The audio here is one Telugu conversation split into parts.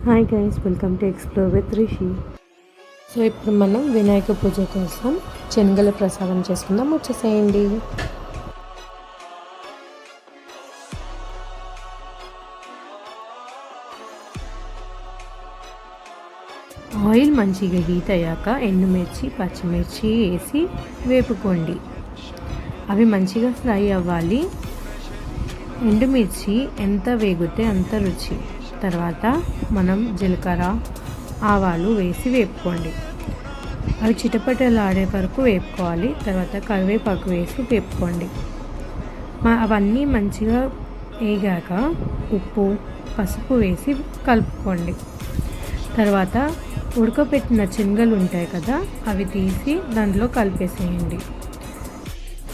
Hi guys, welcome to explore with Rishi. So ఇప్పుడు మనం వినాయక పూజ కోసం శనగల ప్రసాదం చేసుకుందాం. వచ్చేసేయండి. ఆయిల్ మంచిగా హీట్ అయ్యాక ఎండుమిర్చి, పచ్చిమిర్చి వేసి వేపుకోండి. అవి మంచిగా ఫ్రై అవ్వాలి. ఎండుమిర్చి ఎంత వేగితే అంత రుచి. తర్వాత మనం జీలకర్ర, ఆవాలు వేసి వేపుకోండి. అవి చిటపటలాడే వరకు వేపుకోవాలి. తర్వాత కరివేపాకు వేసి వేపుకోండి. అవన్నీ మంచిగా వేగాక ఉప్పు, పసుపు వేసి కలుపుకోండి. తర్వాత ఉడకపెట్టిన శనగలు ఉంటాయి కదా, అవి తీసి దాంట్లో కలిపేసేయండి.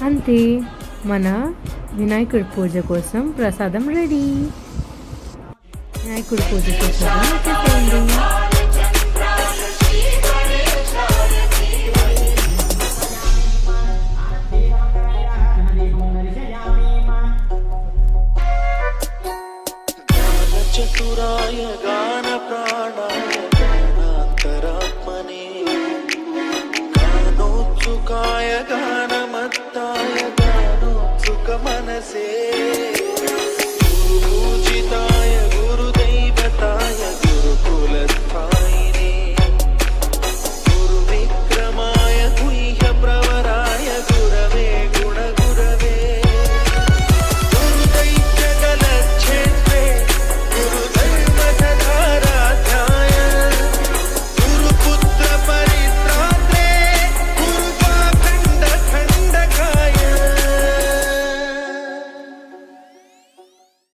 అంతే, మన వినాయకుడి పూజ కోసం ప్రసాదం రెడీ. వినాయకుడి పూజ చేసేద్దాం. వచ్చేసేయండి. చతురాయ గాన ప్రాణాయ గానాంతరాత్మనే గానోత్సుకాయ గానమత్తాయ గానోత్సుక మనసే